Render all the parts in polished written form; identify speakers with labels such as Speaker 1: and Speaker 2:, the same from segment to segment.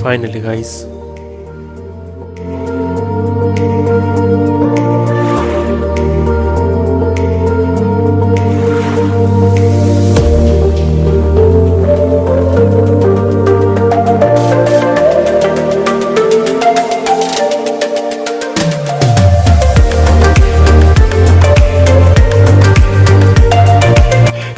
Speaker 1: Finally guys,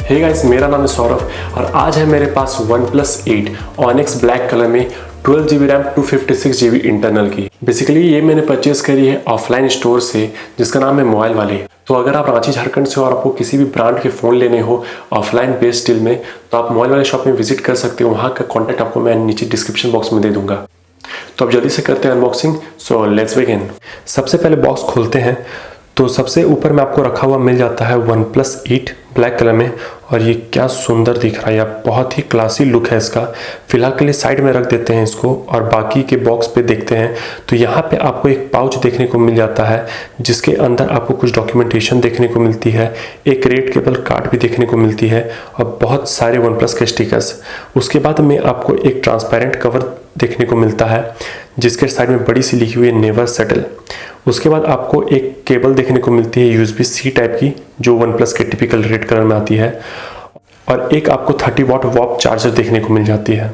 Speaker 1: hey guys, मेरा नाम है सौरभ और आज है मेरे पास OnePlus 8 ऑनिक्स ब्लैक कलर में 12GB रैम 256GB इंटरनल की। बेसिकली ये मैंने परचेज करी है ऑफलाइन स्टोर से जिसका नाम है मोबाइलवाले। तो अगर आप रांची झारखंड से और आपको किसी भी ब्रांड के फ़ोन लेने हो ऑफलाइन बेस्ड डील में तो आप मोबाइलवाले शॉप में विजिट कर सकते हो। वहाँ का कॉन्टैक्ट आपको मैं नीचे डिस्क्रिप्शन बॉक्स में दे दूंगा। तो अब जल्दी से करते हैं अनबॉक्सिंग। So let's begin. सबसे पहले बॉक्स खोलते हैं तो सबसे ऊपर में आपको रखा हुआ मिल जाता है OnePlus 8 ब्लैक कलर में और ये क्या सुंदर दिख रहा है यार, बहुत ही क्लासी लुक है इसका। फिलहाल के लिए साइड में रख देते हैं इसको और बाकी के बॉक्स पे देखते हैं। तो यहाँ पे आपको एक पाउच देखने को मिल जाता है जिसके अंदर आपको कुछ डॉक्यूमेंटेशन देखने को मिलती है, एक रेड केबल कार्ड भी देखने को मिलती है और बहुत सारे OnePlus के स्टिकर्स। उसके बाद में आपको एक ट्रांसपेरेंट कवर देखने को मिलता है जिसके साइड में बड़ी सी लिखी हुई है नेवर सेटल। उसके बाद आपको एक केबल देखने को मिलती है USB-C टाइप की जो OnePlus के टिपिकल रेड कलर में आती है और एक आपको 30 वाट वॉप चार्जर देखने को मिल जाती है।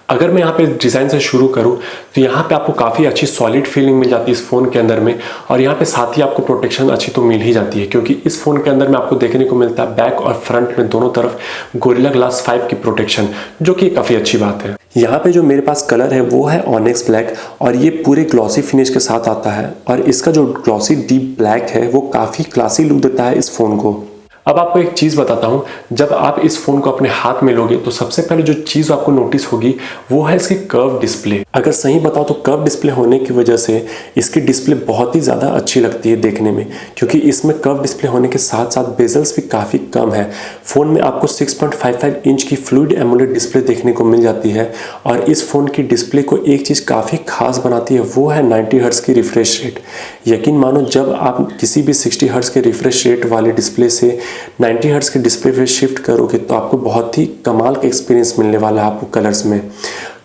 Speaker 1: अगर मैं यहाँ पे डिज़ाइन से शुरू करूँ तो यहाँ पे आपको काफ़ी अच्छी सॉलिड फीलिंग मिल जाती है इस फ़ोन के अंदर में और यहाँ पे साथ ही आपको प्रोटेक्शन अच्छी तो मिल ही जाती है क्योंकि इस फ़ोन के अंदर में आपको देखने को मिलता है बैक और फ्रंट में दोनों तरफ गोरिल्ला ग्लास 5 की प्रोटेक्शन, जो कि काफ़ी अच्छी बात है। यहाँ पे जो मेरे पास कलर है वो है ऑनिक्स ब्लैक और ये पूरे ग्लॉसी फिनिश के साथ आता है और इसका जो ग्लॉसी डीप ब्लैक है वो काफ़ी क्लासी लुक देता है इस फ़ोन को। अब आपको एक चीज़ बताता हूँ, जब आप इस फ़ोन को अपने हाथ में लोगे तो सबसे पहले जो चीज़ आपको नोटिस होगी वो है इसकी कर्व डिस्प्ले। अगर सही बताओ तो कर्व डिस्प्ले होने की वजह से इसकी डिस्प्ले बहुत ही ज़्यादा अच्छी लगती है देखने में, क्योंकि इसमें कर्व डिस्प्ले होने के साथ साथ बेजल्स भी काफ़ी कम है। फ़ोन में आपको 6.55 इंच की फ्लूइड एमोलेड डिस्प्ले देखने को मिल जाती है और इस फ़ोन की डिस्प्ले को एक चीज़ काफ़ी खास बनाती है वो है 90 हर्ट्ज़ की रिफ्रेश रेट। यकीन मानो जब आप किसी भी 60 हर्ट्ज़ के रिफ्रेश रेट वाले डिस्प्ले से 90 हर्ट्ज़ के डिस्प्ले पे शिफ्ट करोगे तो आपको बहुत ही कमाल का एक्सपीरियंस मिलने वाला है। आपको कलर्स में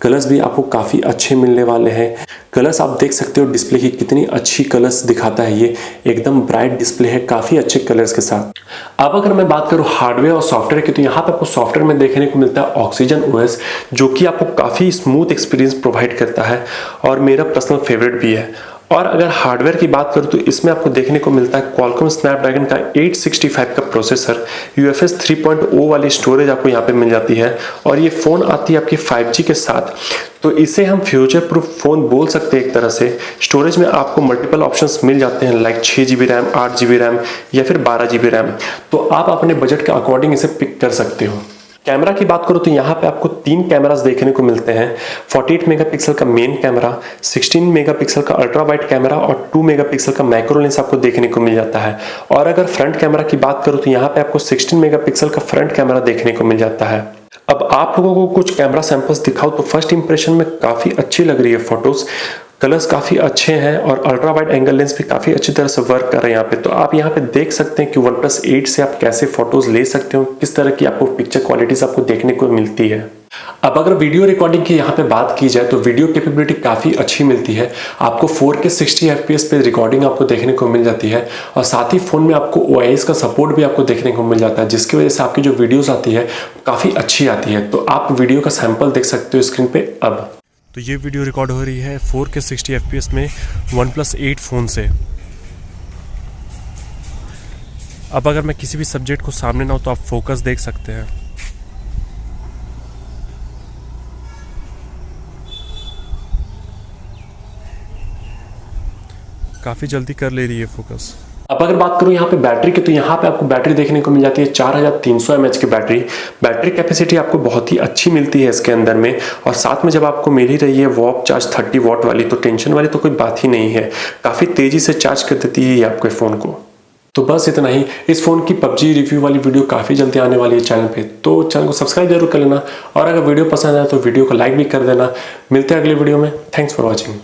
Speaker 1: कलर्स भी आपको काफ़ी अच्छे मिलने वाले हैं। कलर्स आप देख सकते हो डिस्प्ले की कितनी अच्छी कलर्स दिखाता है, ये एकदम ब्राइट डिस्प्ले है काफ़ी अच्छे कलर्स के साथ। अब अगर मैं बात करूँ हार्डवेयर और सॉफ्टवेयर की तो यहाँ पे आपको सॉफ्टवेयर में देखने को मिलता है ऑक्सीजन OS, जो कि आपको काफ़ी स्मूथ एक्सपीरियंस प्रोवाइड करता है और मेरा पर्सनल फेवरेट भी है। और अगर हार्डवेयर की बात करूँ तो इसमें आपको देखने को मिलता है क्वालकॉम स्नैपड्रैगन का 865 का प्रोसेसर, UFS 3.0 वाली स्टोरेज आपको यहाँ पे मिल जाती है और ये फ़ोन आती है आपकी 5G के साथ। तो इसे हम फ्यूचर प्रूफ फ़ोन बोल सकते हैं एक तरह से। स्टोरेज में आपको मल्टीपल ऑप्शंस मिल जाते हैं like 6GB RAM, 8GB RAM या फिर 12GB रैम। तो आप अपने बजट के अकॉर्डिंग इसे पिक कर सकते हो। कैमरा की बात करो तो यहाँ पे आपको 3 कैमरास देखने को मिलते हैं। 48 मेगापिक्सल का मेन कैमरा, 16 मेगापिक्सल का अल्ट्रा वाइड कैमरा और 2 मेगापिक्सल का मैक्रो लेंस आपको देखने को मिल जाता है। और अगर फ्रंट कैमरा की बात करो तो यहाँ पे आपको 16 मेगापिक्सल का फ्रंट कैमरा देखने को मिल जाता है। अब आप लोगों को कुछ कैमरा सैंपल्स दिखाओ तो फर्स्ट इंप्रेशन में काफ़ी अच्छी लग रही है फोटोज़, कलर्स काफ़ी अच्छे हैं और अल्ट्रा वाइड एंगल लेंस भी काफ़ी अच्छी तरह से वर्क कर रहे हैं यहाँ पे। तो आप यहाँ पे देख सकते हैं कि OnePlus 8 से आप कैसे फोटोज़ ले सकते हो, किस तरह की आपको पिक्चर क्वालिटीज़ आपको देखने को मिलती है। अब अगर वीडियो रिकॉर्डिंग की यहाँ पे बात की जाए तो वीडियो कैपेबिलिटी काफ़ी अच्छी मिलती है। आपको 4K 60 FPS पे रिकॉर्डिंग आपको देखने को मिल जाती है और साथ ही फ़ोन में आपको OIS का सपोर्ट भी आपको देखने को मिल जाता है, जिसकी वजह से आपकी जो वीडियोज़ आती है काफ़ी अच्छी आती है। तो आप वीडियो का सैंपल देख सकते हो स्क्रीन पे। अब तो ये वीडियो रिकॉर्ड हो रही है 4K 60 FPS में OnePlus 8 फ़ोन से। अब अगर मैं किसी भी सब्जेक्ट को सामने ना हो तो आप फोकस देख सकते हैं। काफ़ी जल्दी कर ले रही है फोकस। अब अगर बात करूं यहाँ पे बैटरी की तो यहाँ पे आपको बैटरी देखने को मिल जाती है 4300 mAh की बैटरी कैपेसिटी आपको बहुत ही अच्छी मिलती है इसके अंदर में। और साथ में जब आपको मिल ही रही है वॉप चार्ज 30 वाट वाली तो टेंशन वाली तो कोई बात ही नहीं है, काफ़ी तेज़ी से चार्ज कर देती है ये आपके फ़ोन को। तो बस इतना ही। इस फ़ोन की PUBG रिव्यू वाली वीडियो काफ़ी जल्दी आने वाली है चैनल पे, तो चैनल को सब्सक्राइब जरूर कर लेना और अगर वीडियो पसंद आए तो वीडियो को लाइक भी कर देना। मिलते हैं अगले वीडियो में। Thanks for watching.